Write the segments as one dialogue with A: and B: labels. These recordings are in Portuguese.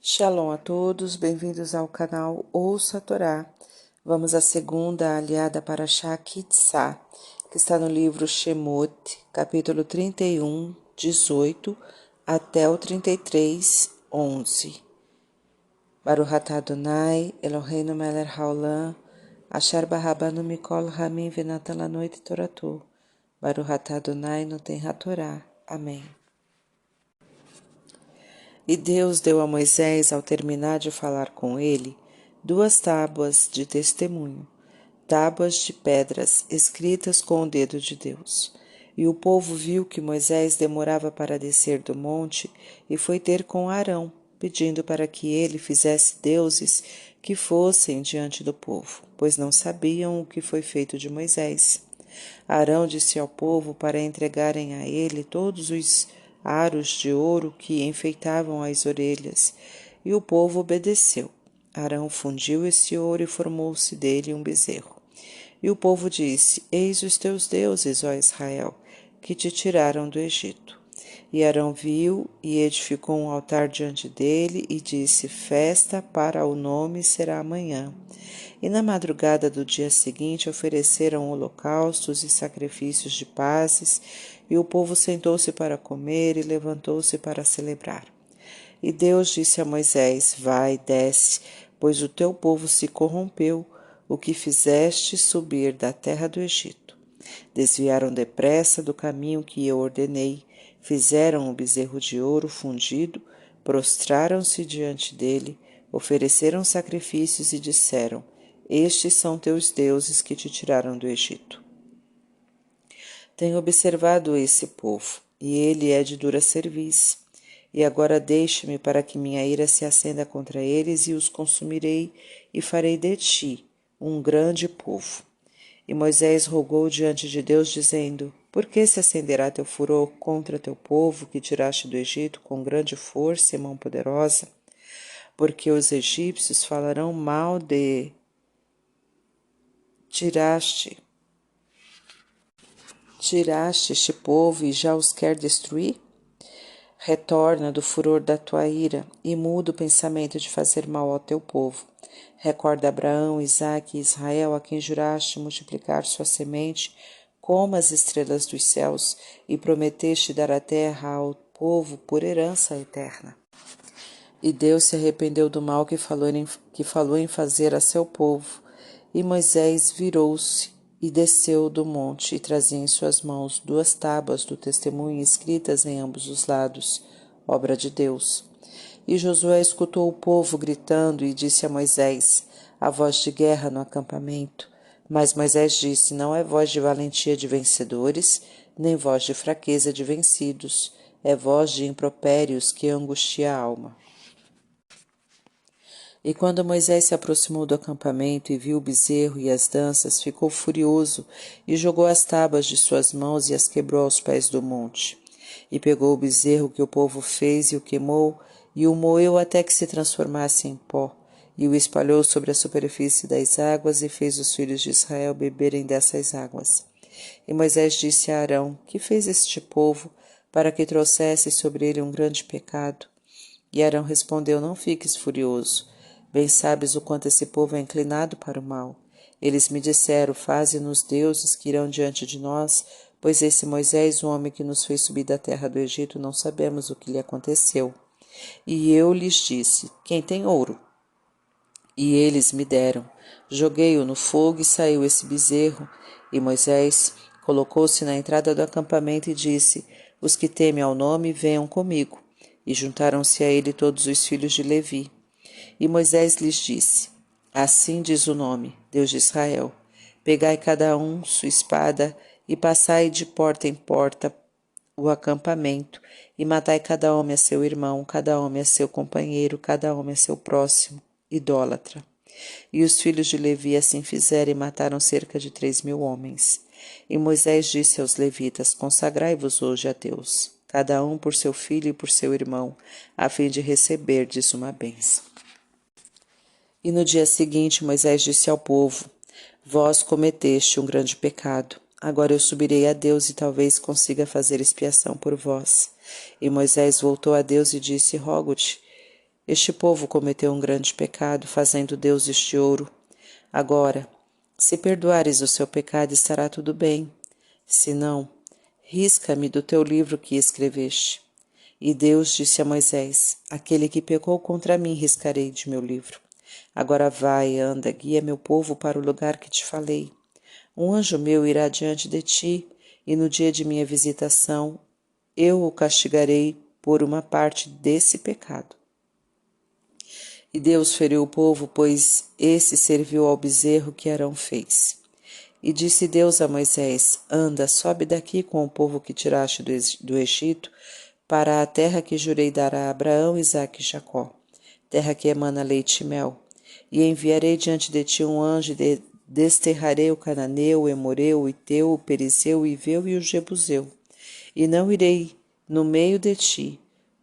A: Shalom a todos, bem-vindos ao canal Ouça a Torá. Vamos à segunda aliada para Ki-Sá, que está no livro Shemot, capítulo 31, 18 até o 33, 11. Baruch atah Adonai, Eloheinu melech haolam, asher barabanu mikol hamim venatan lanu et toratu. Baruch atah Adonai noten hatorá. Amém. E Deus deu a Moisés, ao terminar de falar com ele, 2 tábuas de testemunho, tábuas de pedras escritas com o dedo de Deus. E o povo viu que Moisés demorava para descer do monte e foi ter com Arão, pedindo para que ele fizesse deuses que fossem diante do povo, pois não sabiam o que foi feito de Moisés. Arão disse ao povo para entregarem a ele todos os aros de ouro que enfeitavam as orelhas, e o povo obedeceu. Arão fundiu esse ouro e formou-se dele um bezerro. E o povo disse: Eis os teus deuses, ó Israel, que te tiraram do Egito. E Arão viu e edificou um altar diante dele e disse: Festa para o nome será amanhã. E na madrugada do dia seguinte ofereceram holocaustos e sacrifícios de pazes, e o povo sentou-se para comer e levantou-se para celebrar. E Deus disse a Moisés: Vai, desce, pois o teu povo se corrompeu, o que fizeste subir da terra do Egito. Desviaram depressa do caminho que eu ordenei, fizeram um bezerro de ouro fundido, prostraram-se diante dele, ofereceram sacrifícios e disseram: Estes são teus deuses que te tiraram do Egito. Tenho observado esse povo, e ele é de dura cerviz. E agora deixe-me para que minha ira se acenda contra eles e os consumirei, e farei de ti um grande povo. E Moisés rogou diante de Deus, dizendo: Por que se acenderá teu furor contra teu povo, que tiraste do Egito com grande força e mão poderosa? Porque os egípcios falarão mal de Tiraste este povo e já os quer destruir? Retorna do furor da tua ira e muda o pensamento de fazer mal ao teu povo. Recorda Abraão, Isaque e Israel, a quem juraste multiplicar sua semente como as estrelas dos céus, e prometeste dar a terra ao povo por herança eterna. E Deus se arrependeu do mal que falou em fazer a seu povo. E Moisés virou-se e desceu do monte, e trazia em suas mãos 2 tábuas do testemunho escritas em ambos os lados, obra de Deus. E Josué escutou o povo gritando e disse a Moisés: Há voz de guerra no acampamento. Mas Moisés disse: Não é voz de valentia de vencedores, nem voz de fraqueza de vencidos, é voz de impropérios que angustia a alma. E quando Moisés se aproximou do acampamento e viu o bezerro e as danças, ficou furioso e jogou as tábuas de suas mãos e as quebrou aos pés do monte. E pegou o bezerro que o povo fez e o queimou, e o moeu até que se transformasse em pó, e o espalhou sobre a superfície das águas, e fez os filhos de Israel beberem dessas águas. E Moisés disse a Arão: Que fez este povo, para que trouxesse sobre ele um grande pecado? E Arão respondeu: Não fiques furioso. Bem sabes o quanto esse povo é inclinado para o mal. Eles me disseram: Faze-nos deuses que irão diante de nós, pois esse Moisés, o homem que nos fez subir da terra do Egito, não sabemos o que lhe aconteceu. E eu lhes disse: Quem tem ouro? E eles me deram. Joguei-o no fogo e saiu esse bezerro. E Moisés colocou-se na entrada do acampamento e disse: Os que temem ao nome, venham comigo. E juntaram-se a ele todos os filhos de Levi. E Moisés lhes disse: Assim diz o nome, Deus de Israel: Pegai cada um sua espada e passai de porta em porta o acampamento, e matai cada homem a seu irmão, cada homem a seu companheiro, cada homem a seu próximo, idólatra. E os filhos de Levi assim fizeram e mataram cerca de 3.000 homens. E Moisés disse aos levitas: Consagrai-vos hoje a Deus, cada um por seu filho e por seu irmão, a fim de receberdes uma bênção. E no dia seguinte Moisés disse ao povo: Vós cometeste um grande pecado. Agora eu subirei a Deus e talvez consiga fazer expiação por vós. E Moisés voltou a Deus e disse: Rogo-te, Este povo cometeu um grande pecado, fazendo deuses de ouro. Agora, se perdoares o seu pecado, estará tudo bem. Se não, risca-me do teu livro que escreveste. E Deus disse a Moisés: Aquele que pecou contra mim riscarei de meu livro. Agora vai, anda, guia meu povo para o lugar que te falei. Um anjo meu irá diante de ti, e no dia de minha visitação eu o castigarei por uma parte desse pecado. E Deus feriu o povo, pois esse serviu ao bezerro que Arão fez. E disse Deus a Moisés: Anda, sobe daqui com o povo que tiraste do Egito, para a terra que jurei dar a Abraão, Isaque e Jacó, terra que emana leite e mel. E enviarei diante de ti um anjo e desterrarei o cananeu, o emoreu, o iteu, o perizeu, o iveu e o jebuseu. E não irei no meio de ti,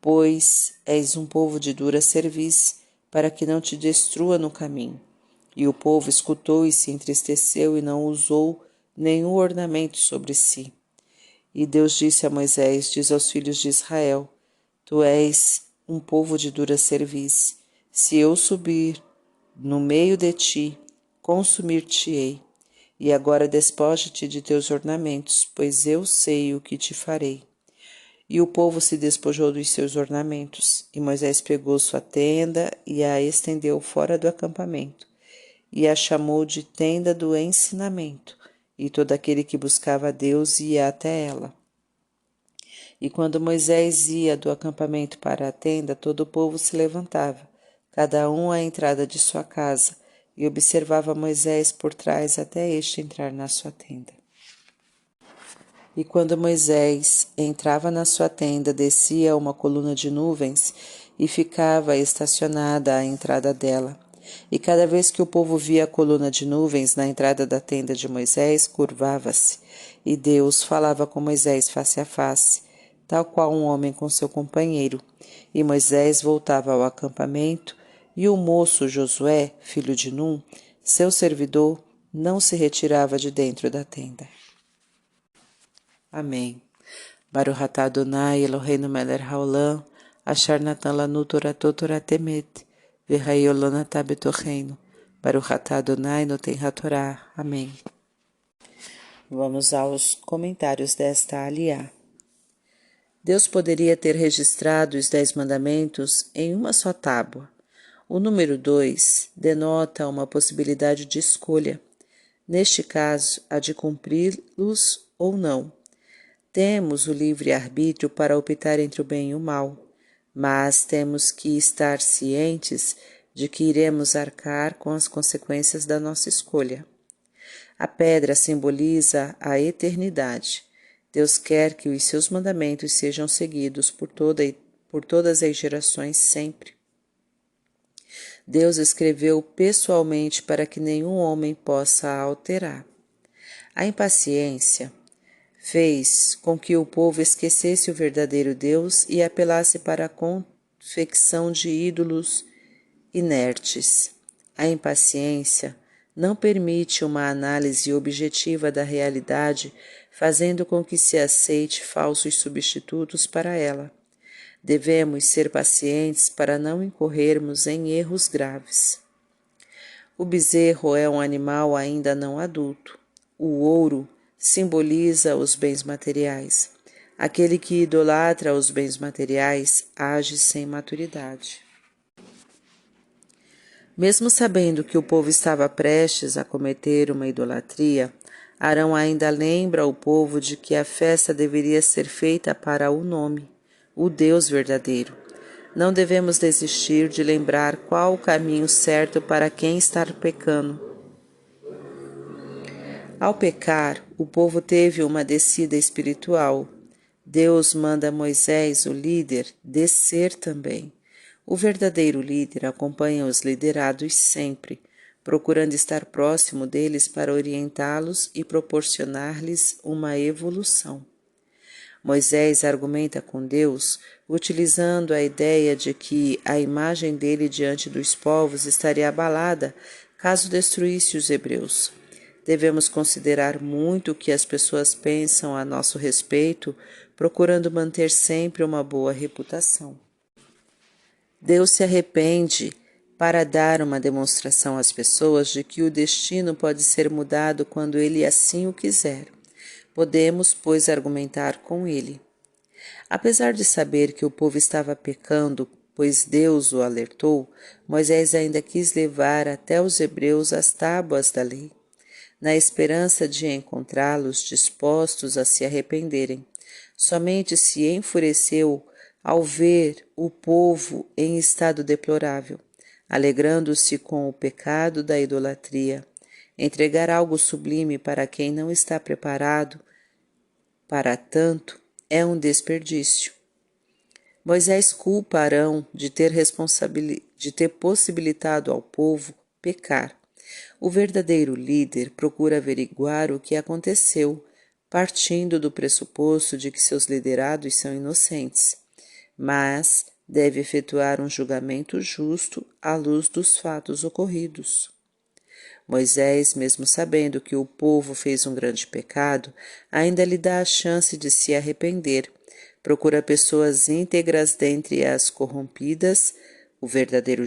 A: pois és um povo de dura cerviz, para que não te destrua no caminho. E o povo escutou e se entristeceu e não usou nenhum ornamento sobre si. E Deus disse a Moisés: Diz aos filhos de Israel: Tu és um povo de dura cerviz. Se eu subir no meio de ti, consumir-te-ei. E agora despoja-te de teus ornamentos, pois eu sei o que te farei. E o povo se despojou dos seus ornamentos. E Moisés pegou sua tenda e a estendeu fora do acampamento, e a chamou de tenda do ensinamento, e todo aquele que buscava a Deus ia até ela. E quando Moisés ia do acampamento para a tenda, todo o povo se levantava, cada um à entrada de sua casa, e observava Moisés por trás até este entrar na sua tenda. E quando Moisés entrava na sua tenda, descia uma coluna de nuvens e ficava estacionada à entrada dela. E cada vez que o povo via a coluna de nuvens na entrada da tenda de Moisés, curvava-se, e Deus falava com Moisés face a face, tal qual um homem com seu companheiro. E Moisés voltava ao acampamento, e o moço Josué, filho de Num, seu servidor, não se retirava de dentro da tenda. Amém. Baruch atah Adonai Eloheinu melech haolam, asher natan lanu toratot Torah temet, v'hayolon atah betocheinu. Baruch atah Adonai noten hatorá. Amém. Vamos aos comentários desta aliá. Deus poderia ter registrado os 10 mandamentos em uma só tábua. O número 2 denota uma possibilidade de escolha. Neste caso, a de cumpri-los ou não. Temos o livre-arbítrio para optar entre o bem e o mal, mas temos que estar cientes de que iremos arcar com as consequências da nossa escolha. A pedra simboliza a eternidade. Deus quer que os seus mandamentos sejam seguidos por todas as gerações sempre. Deus escreveu pessoalmente para que nenhum homem possa alterar. A impaciência fez com que o povo esquecesse o verdadeiro Deus e apelasse para a confecção de ídolos inertes. A impaciência não permite uma análise objetiva da realidade, fazendo com que se aceite falsos substitutos para ela. Devemos ser pacientes para não incorrermos em erros graves. O bezerro é um animal ainda não adulto. O ouro simboliza os bens materiais. Aquele que idolatra os bens materiais age sem maturidade. Mesmo sabendo que o povo estava prestes a cometer uma idolatria, Arão ainda lembra o povo de que a festa deveria ser feita para o nome, o Deus verdadeiro. Não devemos desistir de lembrar qual o caminho certo para quem está pecando. Ao pecar, o povo teve uma descida espiritual. Deus manda a Moisés, o líder, descer também. O verdadeiro líder acompanha os liderados sempre, procurando estar próximo deles para orientá-los e proporcionar-lhes uma evolução. Moisés argumenta com Deus, utilizando a ideia de que a imagem dele diante dos povos estaria abalada caso destruísse os hebreus. Devemos considerar muito o que as pessoas pensam a nosso respeito, procurando manter sempre uma boa reputação. Deus se arrepende para dar uma demonstração às pessoas de que o destino pode ser mudado quando Ele assim o quiser. Podemos, pois, argumentar com Ele. Apesar de saber que o povo estava pecando, pois Deus o alertou, Moisés ainda quis levar até os hebreus as tábuas da lei, na esperança de encontrá-los dispostos a se arrependerem. Somente se enfureceu ao ver o povo em estado deplorável, alegrando-se com o pecado da idolatria. Entregar algo sublime para quem não está preparado para tanto é um desperdício. Moisés culpa Arão de ter possibilitado ao povo pecar. O verdadeiro líder procura averiguar o que aconteceu, partindo do pressuposto de que seus liderados são inocentes, mas deve efetuar um julgamento justo à luz dos fatos ocorridos. Moisés, mesmo sabendo que o povo fez um grande pecado, ainda lhe dá a chance de se arrepender. Procura pessoas íntegras dentre as corrompidas. O verdadeiro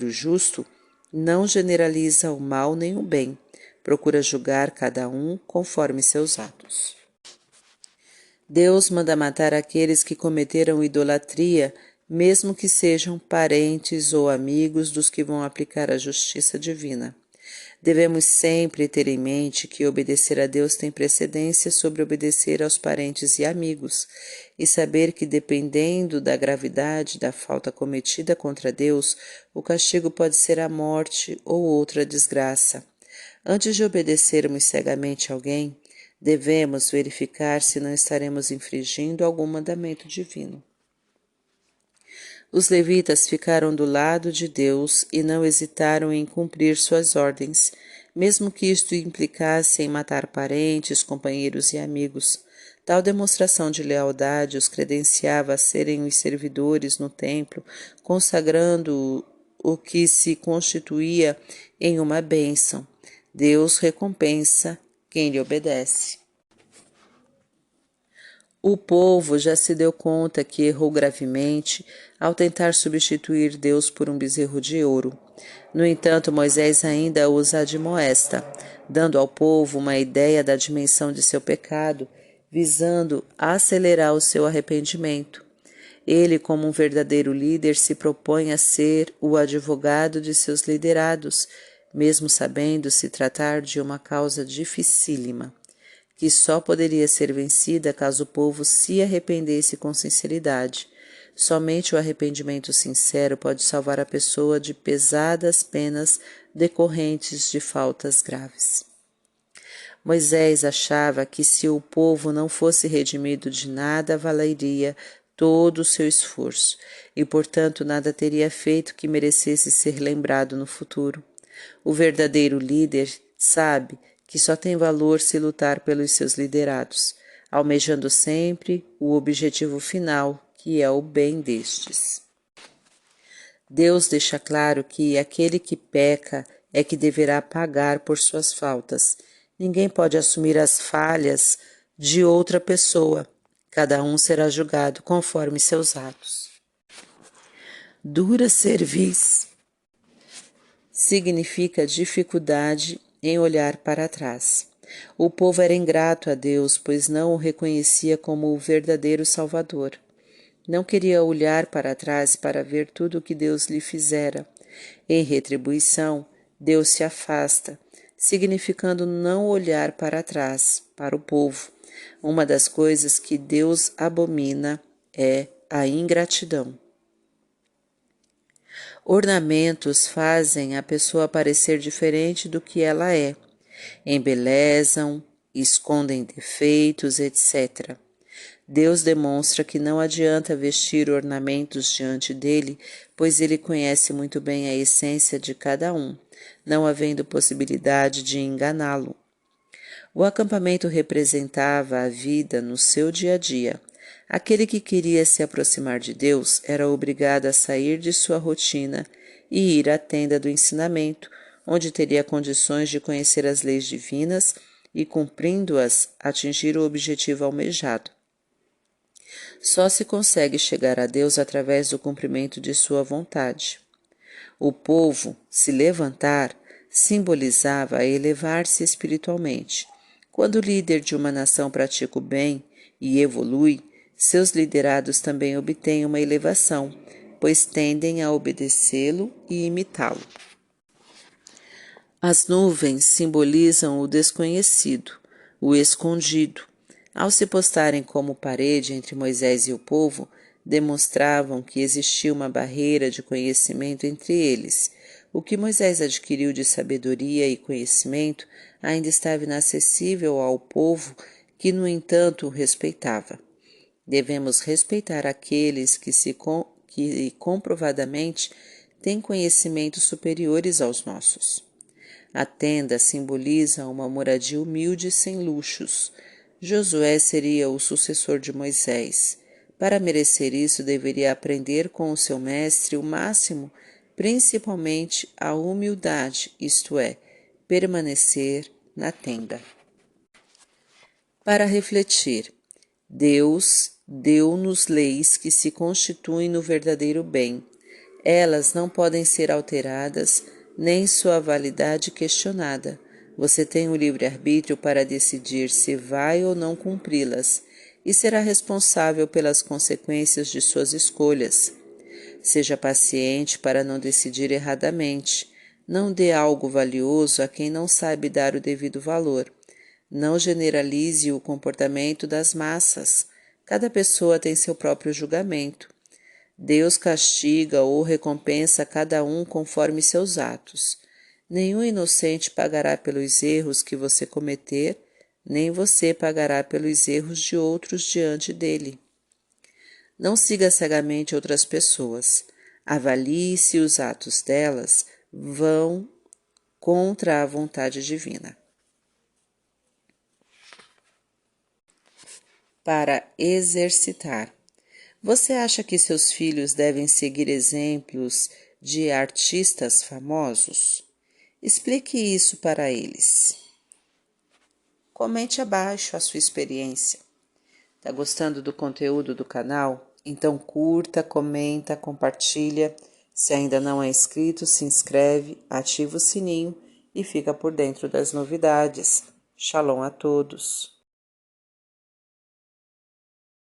A: justo não generaliza o mal nem o bem. Procura julgar cada um conforme seus atos. Deus manda matar aqueles que cometeram idolatria, mesmo que sejam parentes ou amigos dos que vão aplicar a justiça divina. Devemos sempre ter em mente que obedecer a Deus tem precedência sobre obedecer aos parentes e amigos, e saber que, dependendo da gravidade da falta cometida contra Deus, o castigo pode ser a morte ou outra desgraça. Antes de obedecermos cegamente a alguém, devemos verificar se não estaremos infringindo algum mandamento divino. Os levitas ficaram do lado de Deus e não hesitaram em cumprir suas ordens, mesmo que isto implicasse em matar parentes, companheiros e amigos. Tal demonstração de lealdade os credenciava a serem os servidores no templo, consagrando o que se constituía em uma bênção. Deus recompensa quem lhe obedece. O povo já se deu conta que errou gravemente ao tentar substituir Deus por um bezerro de ouro. No entanto, Moisés ainda os admoesta, dando ao povo uma ideia da dimensão de seu pecado, visando acelerar o seu arrependimento. Ele, como um verdadeiro líder, se propõe a ser o advogado de seus liderados, mesmo sabendo se tratar de uma causa dificílima, que só poderia ser vencida caso o povo se arrependesse com sinceridade. Somente o arrependimento sincero pode salvar a pessoa de pesadas penas decorrentes de faltas graves. Moisés achava que se o povo não fosse redimido de nada valeria todo o seu esforço, e portanto nada teria feito que merecesse ser lembrado no futuro. O verdadeiro líder sabe que só tem valor se lutar pelos seus liderados, almejando sempre o objetivo final, que é o bem destes. Deus deixa claro que aquele que peca é que deverá pagar por suas faltas. Ninguém pode assumir as falhas de outra pessoa. Cada um será julgado conforme seus atos. Dura cerviz significa dificuldade em olhar para trás. O povo era ingrato a Deus, pois não o reconhecia como o verdadeiro Salvador. Não queria olhar para trás para ver tudo o que Deus lhe fizera. Em retribuição, Deus se afasta, significando não olhar para trás, para o povo. Uma das coisas que Deus abomina é a ingratidão. Ornamentos fazem a pessoa parecer diferente do que ela é, embelezam, escondem defeitos, etc. Deus demonstra que não adianta vestir ornamentos diante dele, pois ele conhece muito bem a essência de cada um, não havendo possibilidade de enganá-lo. O acampamento representava a vida no seu dia a dia. Aquele que queria se aproximar de Deus era obrigado a sair de sua rotina e ir à tenda do ensinamento, onde teria condições de conhecer as leis divinas e, cumprindo-as, atingir o objetivo almejado. Só se consegue chegar a Deus através do cumprimento de sua vontade. O povo se levantar simbolizava elevar-se espiritualmente. Quando o líder de uma nação pratica o bem e evolui, seus liderados também obtêm uma elevação, pois tendem a obedecê-lo e imitá-lo. As nuvens simbolizam o desconhecido, o escondido. Ao se postarem como parede entre Moisés e o povo, demonstravam que existia uma barreira de conhecimento entre eles. O que Moisés adquiriu de sabedoria e conhecimento ainda estava inacessível ao povo que, no entanto, o respeitava. Devemos respeitar aqueles que comprovadamente têm conhecimentos superiores aos nossos. A tenda simboliza uma moradia humilde e sem luxos. Josué seria o sucessor de Moisés. Para merecer isso, deveria aprender com o seu mestre o máximo, principalmente a humildade, isto é, permanecer na tenda. Para refletir, Deus deu-nos leis que se constituem no verdadeiro bem. Elas não podem ser alteradas, nem sua validade questionada. Você tem o livre-arbítrio para decidir se vai ou não cumpri-las, e será responsável pelas consequências de suas escolhas. Seja paciente para não decidir erradamente. Não dê algo valioso a quem não sabe dar o devido valor. Não generalize o comportamento das massas. Cada pessoa tem seu próprio julgamento. Deus castiga ou recompensa cada um conforme seus atos. Nenhum inocente pagará pelos erros que você cometer, nem você pagará pelos erros de outros diante dele. Não siga cegamente outras pessoas. Avalie se os atos delas vão contra a vontade divina. Para exercitar. Você acha que seus filhos devem seguir exemplos de artistas famosos? Explique isso para eles. Comente abaixo a sua experiência. Está gostando do conteúdo do canal? Então curta, comenta, compartilha. Se ainda não é inscrito, se inscreve, ativa o sininho e fica por dentro das novidades. Shalom a todos!